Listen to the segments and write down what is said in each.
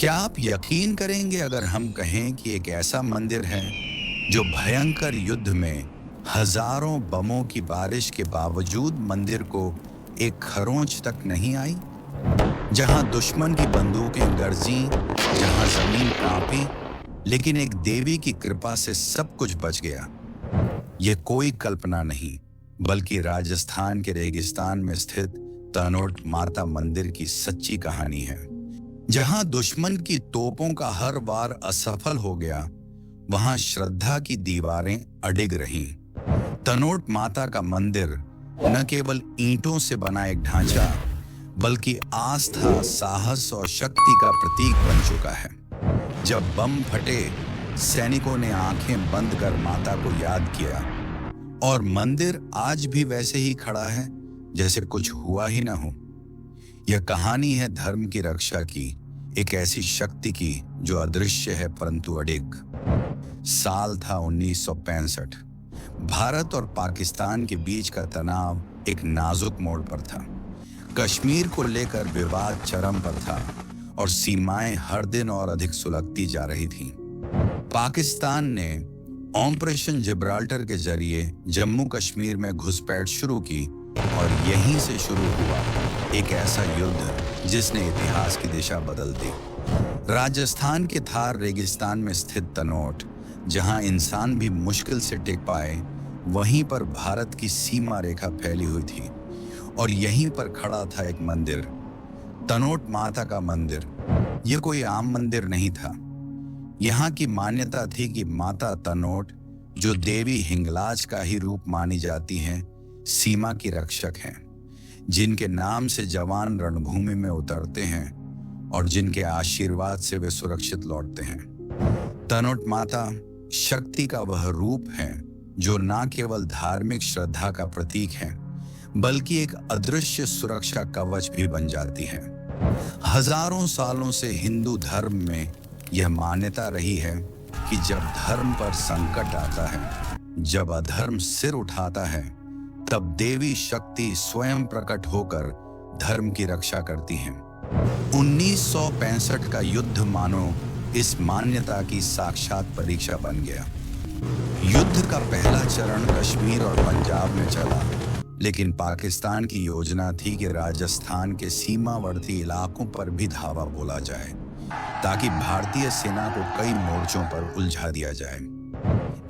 क्या आप यकीन करेंगे अगर हम कहें कि एक ऐसा मंदिर है जो भयंकर युद्ध में हजारों बमों की बारिश के बावजूद मंदिर को एक खरोंच तक नहीं आई, जहां दुश्मन की बंदूकें गरजी, जहां जमीन कांपी, लेकिन एक देवी की कृपा से सब कुछ बच गया। ये कोई कल्पना नहीं, बल्कि राजस्थान के रेगिस्तान में स्थित तनोट माता मंदिर की सच्ची कहानी है। जहां दुश्मन की तोपों का हर वार असफल हो गया, वहां श्रद्धा की दीवारें अडिग रहीं। तनोट माता का मंदिर न केवल ईंटों से बना एक ढांचा, बल्कि आस्था, साहस और शक्ति का प्रतीक बन चुका है। जब बम फटे, सैनिकों ने आंखें बंद कर माता को याद किया, और मंदिर आज भी वैसे ही खड़ा है जैसे कुछ हुआ ही ना हो। यह कहानी है धर्म की रक्षा की, एक ऐसी शक्ति की जो अदृश्य है परंतु अडिग। साल था 1965। भारत और पाकिस्तान के बीच का तनाव एक नाजुक मोड़ पर था। कश्मीर को लेकर विवाद चरम पर था और सीमाएं हर दिन और अधिक सुलगती जा रही थीं। पाकिस्तान ने ऑपरेशन जिब्राल्टर के जरिए जम्मू कश्मीर में घुसपैठ शुरू की, और यहीं से शुरू हुआ एक ऐसा युद्ध जिसने इतिहास की दिशा बदल दी। राजस्थान के थार रेगिस्तान में स्थित तनोट, जहां इंसान भी मुश्किल से टिक पाए, वहीं पर भारत की सीमा रेखा फैली हुई थी, और यहीं पर खड़ा था एक मंदिर, तनोट माता का मंदिर। यह कोई आम मंदिर नहीं था। यहाँ की मान्यता थी कि माता तनोट, जो देवी हिंगलाज का ही रूप मानी जाती हैं, सीमा की रक्षक हैं, जिनके नाम से जवान रणभूमि में उतरते हैं और जिनके आशीर्वाद से वे सुरक्षित लौटते हैं। तनोट माता शक्ति का वह रूप है जो न केवल धार्मिक श्रद्धा का प्रतीक है, बल्कि एक अदृश्य सुरक्षा कवच भी बन जाती है। हजारों सालों से हिंदू धर्म में यह मान्यता रही है कि जब धर्म पर संकट आता है, जब अधर्म सिर उठाता है, तब देवी शक्ति स्वयं प्रकट होकर धर्म की रक्षा करती हैं। 1965 का युद्ध मानो इस मान्यता की साक्षात परीक्षा बन गया। युद्ध का पहला चरण कश्मीर और पंजाब में चला, लेकिन पाकिस्तान की योजना थी कि राजस्थान के सीमावर्ती इलाकों पर भी धावा बोला जाए, ताकि भारतीय सेना को कई मोर्चों पर उलझा दिया जाए।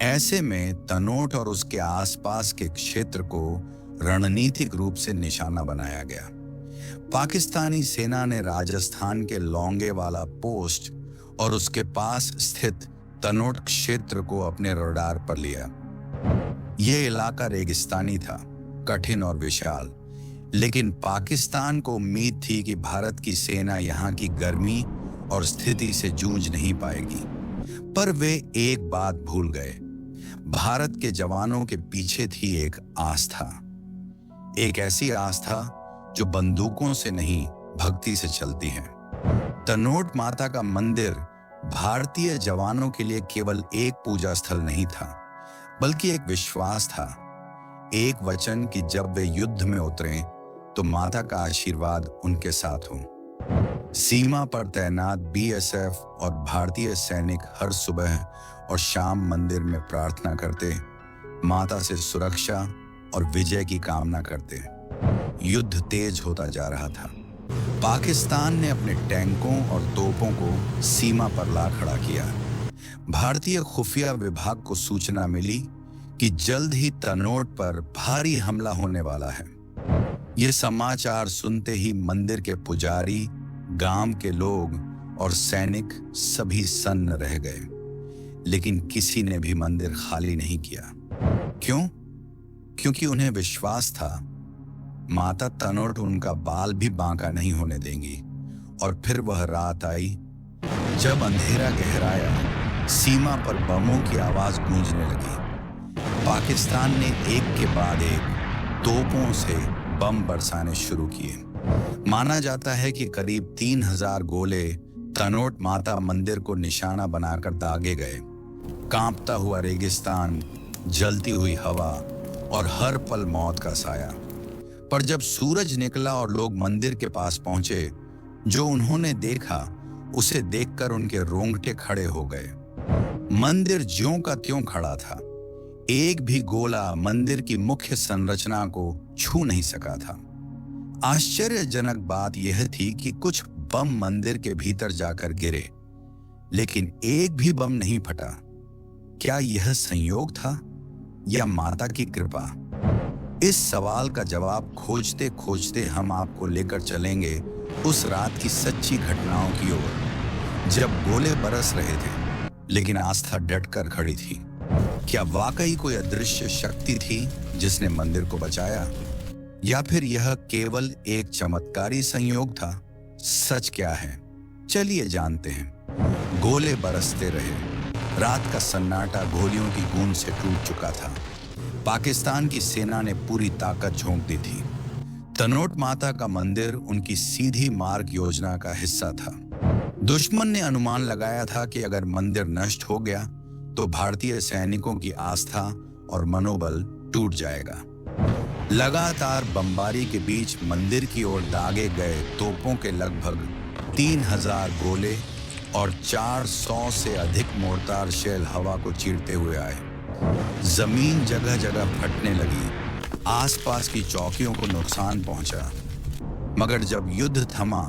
ऐसे में तनोट और उसके आसपास के क्षेत्र को रणनीतिक रूप से निशाना बनाया गया। पाकिस्तानी सेना ने राजस्थान के लौंगेवाला पोस्ट और उसके पास स्थित तनोट क्षेत्र को अपने रडार पर लिया। यह इलाका रेगिस्तानी था, कठिन और विशाल, लेकिन पाकिस्तान को उम्मीद थी कि भारत की सेना यहाँ की गर्मी और स्थिति से जूझ नहीं पाएगी। पर वे एक बात भूल गए, भारत के जवानों के पीछे थी एक आस्था, एक ऐसी आस्था जो बंदूकों से नहीं, भक्ति से चलती है। तनोट माता का मंदिर भारतीय जवानों के लिए केवल एक पूजा स्थल नहीं था, बल्कि एक विश्वास था, एक वचन कि जब वे युद्ध में उतरें तो माता का आशीर्वाद उनके साथ हो। सीमा पर तैनात बीएसएफ और भारतीय सैनिक हर सुबह और शाम मंदिर में प्रार्थना करते, माता से सुरक्षा और विजय की कामना करते। युद्ध तेज होता जा रहा था। पाकिस्तान ने अपने टैंकों और तोपों को सीमा पर ला खड़ा किया। भारतीय खुफिया विभाग को सूचना मिली कि जल्द ही तनोट पर भारी हमला होने वाला है। यह समाचार सुनते ही मंदिर के पुजारी, गांव के लोग और सैनिक सभी सन्न रह गए, लेकिन किसी ने भी मंदिर खाली नहीं किया। क्यों? क्योंकि उन्हें विश्वास था माता तनोट उनका बाल भी बांका नहीं होने देंगी। और फिर वह रात आई जब अंधेरा गहराया, सीमा पर बमों की आवाज गूंजने लगी। पाकिस्तान ने एक के बाद एक तोपों से बम बरसाने शुरू किए। माना जाता है कि करीब 3000 गोले तनोट माता मंदिर को निशाना बनाकर दागे गए। कांपता हुआ रेगिस्तान, जलती हुई हवा और हर पल मौत का साया। पर जब सूरज निकला और लोग मंदिर के पास पहुंचे, जो उन्होंने देखा उसे देखकर उनके रोंगटे खड़े हो गए। मंदिर ज्यों का त्यों खड़ा था। एक भी गोला मंदिर की मुख्य संरचना को छू नहीं सका था। आश्चर्यजनक बात यह थी कि कुछ बम मंदिर के भीतर जाकर गिरे, लेकिन एक भी बम नहीं फटा। क्या यह संयोग था या माता की कृपा? इस सवाल का जवाब खोजते खोजते हम आपको लेकर चलेंगे उस रात की सच्ची घटनाओं की ओर, जब गोले बरस रहे थे लेकिन आस्था डटकर खड़ी थी। क्या वाकई कोई अदृश्य शक्ति थी जिसने मंदिर को बचाया, या फिर यह केवल एक चमत्कारी संयोग था? सच क्या है, चलिए जानते हैं। गोले बरसते रहे। रात का सन्नाटा गोलियों की गूंज से टूट चुका था। पाकिस्तान की सेना ने पूरी ताकत झोंक दी थी। तनोट माता का मंदिर उनकी सीधी मार्ग योजना का हिस्सा था। दुश्मन ने अनुमान लगाया था कि अगर मंदिर नष्ट हो गया तो भारतीय सैनिकों की आस्था और मनोबल टूट जाएगा। लगातार बमबारी के बीच मंदिर की ओर दागे गए तोपों के लगभग 3000 गोले और 400 से अधिक मोर्टार शेल हवा को चीरते हुए आए। जमीन जगह जगह फटने लगी। आसपास की चौकियों को नुकसान पहुंचा। मगर जब युद्ध थमा,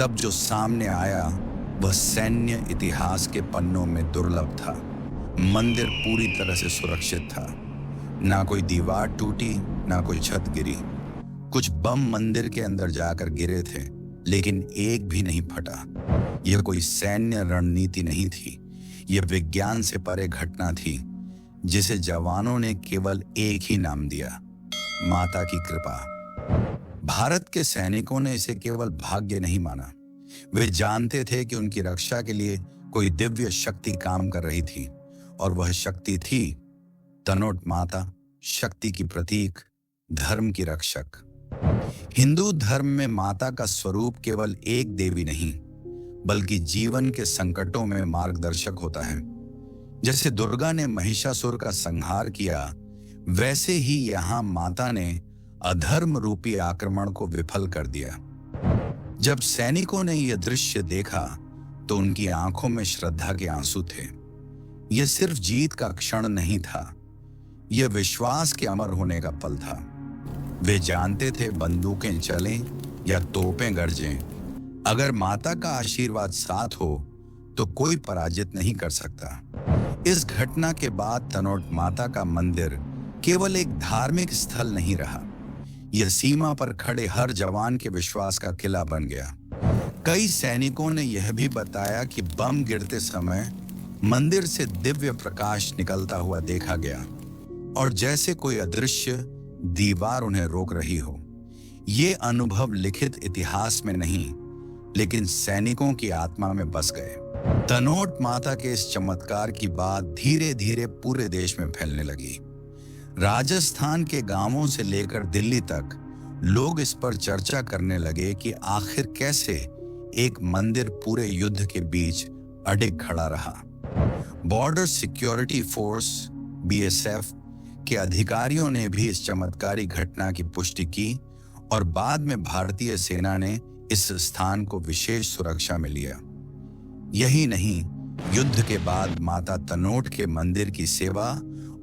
तब जो सामने आया वह सैन्य इतिहास के पन्नों में दुर्लभ था। मंदिर पूरी तरह से सुरक्षित था। ना कोई दीवार टूटी, ना कोई छत गिरी। कुछ बम मंदिर के अंदर जाकर गिरे थे, लेकिन एक भी नहीं फटा। यह कोई सैन्य रणनीति नहीं थी। यह विज्ञान से परे घटना थी, जिसे जवानों ने केवल एक ही नाम दिया, माता की कृपा। भारत के सैनिकों ने इसे केवल भाग्य नहीं माना। वे जानते थे कि उनकी रक्षा के लिए कोई दिव्य शक्ति काम कर रही थी, और वह शक्ति थी तनोट माता, शक्ति की प्रतीक, धर्म की रक्षक। हिंदू धर्म में माता का स्वरूप केवल एक देवी नहीं, बल्कि जीवन के संकटों में मार्गदर्शक होता है। जैसे दुर्गा ने महिषासुर का संहार किया, वैसे ही यहाँ माता ने अधर्म रूपी आक्रमण को विफल कर दिया। जब सैनिकों ने यह दृश्य देखा तो उनकी आंखों में श्रद्धा के आंसू थे। यह सिर्फ जीत का क्षण नहीं था, यह विश्वास के अमर होने का पल था। वे जानते थे बंदूकें चलें या तोपें गरजें, अगर माता का आशीर्वाद साथ हो तो कोई पराजित नहीं कर सकता। इस घटना के बाद तनोट माता का मंदिर केवल एक धार्मिक स्थल नहीं रहा, यह सीमा पर खड़े हर जवान के विश्वास का किला बन गया। कई सैनिकों ने यह भी बताया कि बम गिरते समय मंदिर से दिव्य प्रकाश निकलता हुआ देखा गया, और जैसे कोई अदृश्य दीवार उन्हें रोक रही हो। ये अनुभव लिखित इतिहास में नहीं, लेकिन सैनिकों की आत्मा में बस गए। तनोट माता के इस चमत्कार की बात धीरे धीरे पूरे देश में फैलने लगी। राजस्थान के गांवों से लेकर दिल्ली तक लोग इस पर चर्चा करने लगे कि आखिर कैसे एक मंदिर पूरे युद्ध के बीच अडिग खड़ा रहा। बॉर्डर सिक्योरिटी फोर्स (BSF) के अधिकारियों ने भी इस चमत्कारी घटना की पुष्टि की, और बाद में भारतीय सेना ने इस स्थान को विशेष सुरक्षा में लिया। यही नहीं, युद्ध के बाद माता तनोट के मंदिर की सेवा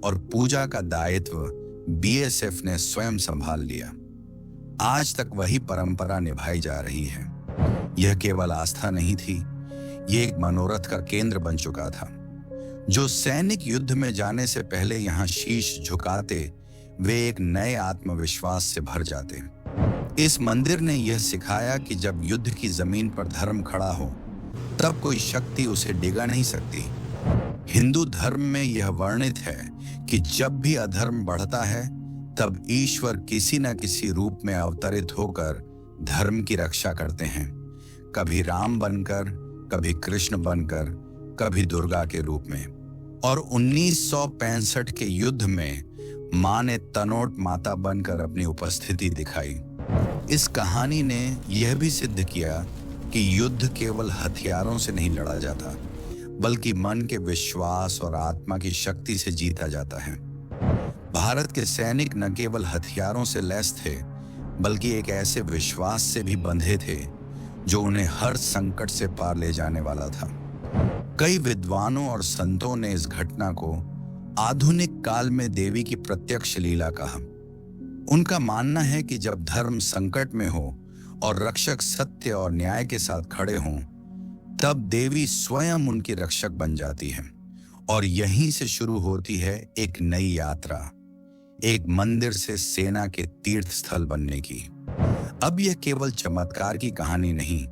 और पूजा का दायित्व BSF ने स्वयं संभाल लिया। आज तक वही परंपरा निभाई जा रही है। यह केवल आस्था नहीं थी, यह एक मनोरथ का केंद्र बन चुका था। जो सैनिक युद्ध में जाने से पहले यहाँ शीश झुकाते, वे एक नए आत्मविश्वास से भर जाते। इस मंदिर ने यह सिखाया कि जब युद्ध की जमीन पर धर्म खड़ा हो, तब कोई शक्ति उसे डिगा नहीं सकती। हिंदू धर्म में यह वर्णित है कि जब भी अधर्म बढ़ता है, तब ईश्वर किसी न किसी रूप में अवतरित होकर धर्म की रक्षा करते हैं। कभी राम बनकर, कभी कृष्ण बनकर, कभी दुर्गा के रूप में। और 1965 के युद्ध में मां ने तनोट माता बनकर अपनी उपस्थिति दिखाई। इस कहानी ने यह भी सिद्ध किया कि युद्ध केवल हथियारों से नहीं लड़ा जाता, बल्कि मन के विश्वास और आत्मा की शक्ति से जीता जाता है। भारत के सैनिक न केवल हथियारों से लैस थे, बल्कि एक ऐसे विश्वास से भी बंधे थे जो उन्हें हर संकट से पार ले जाने वाला था। कई विद्वानों और संतों ने इस घटना को आधुनिक काल में देवी की प्रत्यक्ष लीला कहा। उनका मानना है कि जब धर्म संकट में हो और रक्षक सत्य और न्याय के साथ खड़े हों, तब देवी स्वयं उनकी रक्षक बन जाती है और यहीं से शुरू होती है एक नई यात्रा, एक मंदिर से सेना के तीर्थ स्थल बनने की। अब यह केवल चमत्कार की कहानी नहीं,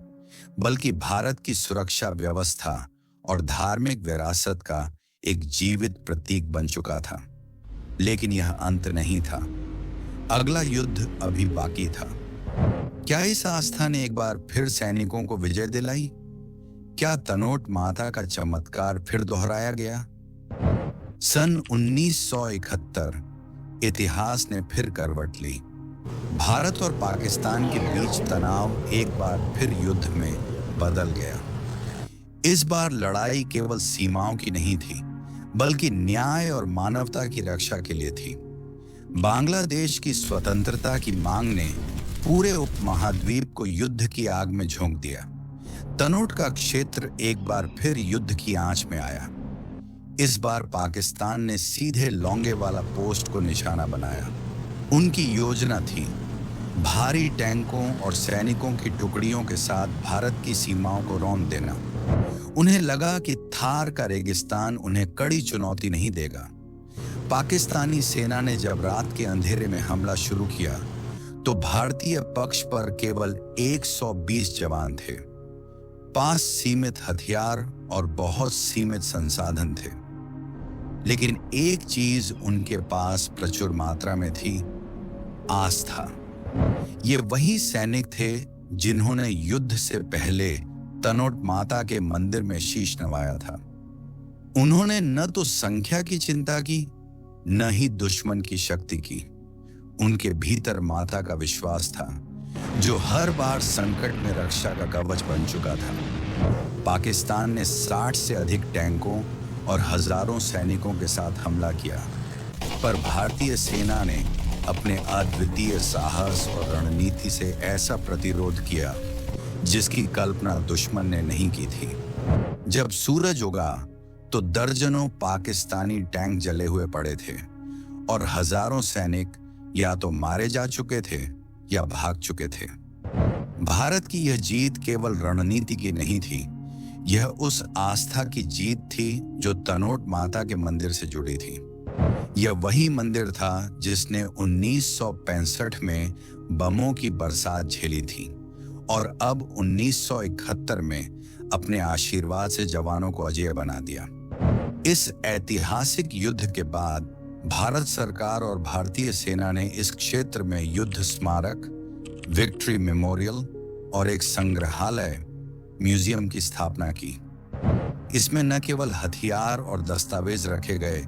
बल्कि भारत की सुरक्षा व्यवस्था और धार्मिक विरासत का एक जीवित प्रतीक बन चुका था। लेकिन यह अंत नहीं था। अगला युद्ध अभी बाकी था। क्या इस आस्था ने एक बार फिर सैनिकों को विजय दिलाई? क्या तनोट माता का चमत्कार फिर दोहराया गया? सन 1971 इतिहास ने फिर करवट ली। भारत और पाकिस्तान के बीच तनाव एक बार फिर युद्ध में बदल गया। इस बार लड़ाई केवल सीमाओं की नहीं थी, बल्कि न्याय और मानवता की रक्षा के लिए थी। बांग्लादेश की स्वतंत्रता की मांग ने पूरे उपमहाद्वीप को युद्ध की आग में झोंक दिया। तनोट का क्षेत्र एक बार फिर युद्ध की आंच में आया। इस बार पाकिस्तान ने सीधे लोंगेवाला पोस्ट को निशाना बनाया। उनकी योजना थी भारी टैंकों और सैनिकों की टुकड़ियों के साथ भारत की सीमाओं को रौंद देना। उन्हें लगा कि थार का रेगिस्तान उन्हें कड़ी चुनौती नहीं देगा। पाकिस्तानी सेना ने जब रात के अंधेरे में हमला शुरू किया, तो भारतीय पक्ष पर केवल 120 जवान थे, पास सीमित हथियार और बहुत सीमित संसाधन थे। लेकिन एक चीज उनके पास प्रचुर मात्रा में थी, आस्था। ये वही सैनिक थे जिन्होंने युद्ध से पहले तनोट माता के मंदिर में शीश नवाया था। उन्होंने न तो संख्या की चिंता की, न ही दुश्मन की शक्ति की। उनके भीतर माता का विश्वास था, जो हर बार संकट में रक्षा का कवच बन चुका था। पाकिस्तान ने 60 से अधिक टैंकों और हजारों सैनिकों के साथ हमला किया, पर भारतीय सेना ने अपने अद्वितीय साहस और रणनीति से ऐसा प्रतिरोध किया जिसकी कल्पना दुश्मन ने नहीं की थी। जब सूरज उगा तो दर्जनों पाकिस्तानी टैंक जले हुए पड़े थे और हजारों सैनिक या तो मारे जा चुके थे या भाग चुके थे। भारत की यह जीत केवल रणनीति की नहीं थी, यह उस आस्था की जीत थी जो तनोट माता के मंदिर से जुड़ी थी। यह वही मंदिर था जिसने 1965 में बमों की बरसात झेली थी और अब 1971 में अपने आशीर्वाद से जवानों को अजेय बना दिया। इस ऐतिहासिक युद्ध के बाद भारत सरकार और भारतीय सेना ने इस क्षेत्र में युद्ध स्मारक, विक्ट्री मेमोरियल और एक संग्रहालय, म्यूजियम की स्थापना की। इसमें न केवल हथियार और दस्तावेज रखे गए,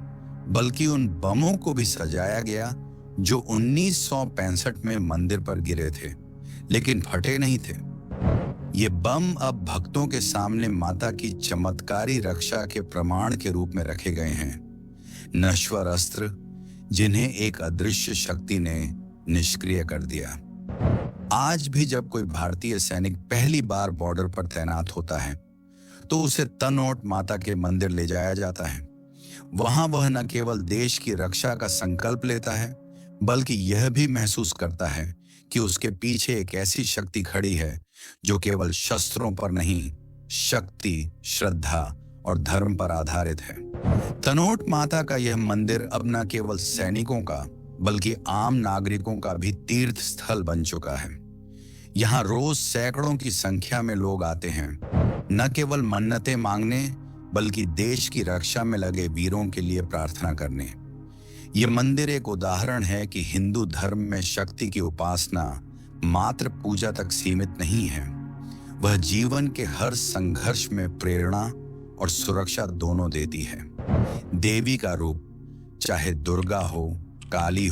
बल्कि उन बमों को भी सजाया गया जो 1965 में मंदिर पर गिरे थे, लेकिन फटे नहीं थे। ये बम अब भक्तों के सामने माता की चमत्कारी रक्षा के प्रमाण के रूप में रखे गए हैं। नश्वर अस्त्र जिन्हें एक अदृश्य शक्ति ने निष्क्रिय कर दिया। आज भी जब कोई भारतीय सैनिक पहली बार बॉर्डर पर तैनात होता है, तो उसे तनोट माता के मंदिर ले जाया जाता है। वहां वह न केवल देश की रक्षा का संकल्प लेता है, बल्कि यह भी महसूस करता है कि उसके पीछे एक ऐसी शक्ति खड़ी है जो केवल शस्त्रों पर नहीं, शक्ति, श्रद्धा और धर्म पर आधारित है। तनोट माता का यह मंदिर अब न केवल सैनिकों का, बल्कि आम नागरिकों का भी तीर्थ स्थल बन चुका है। यहाँ रोज सैकड़ों की संख्या में लोग आते हैं, न केवल मन्नतें मांगने, बल्कि देश की रक्षा में लगे वीरों के लिए प्रार्थना करने। ये मंदिर एक उदाहरण है कि हिंदू धर्म में शक्ति की उपासना मात्र पूजा तक सीमित नहीं है, वह जीवन के हर संघर्ष में प्रेरणा और सुरक्षा दोनों देती है। देवी का रूप चाहे दुर्गा हो, काली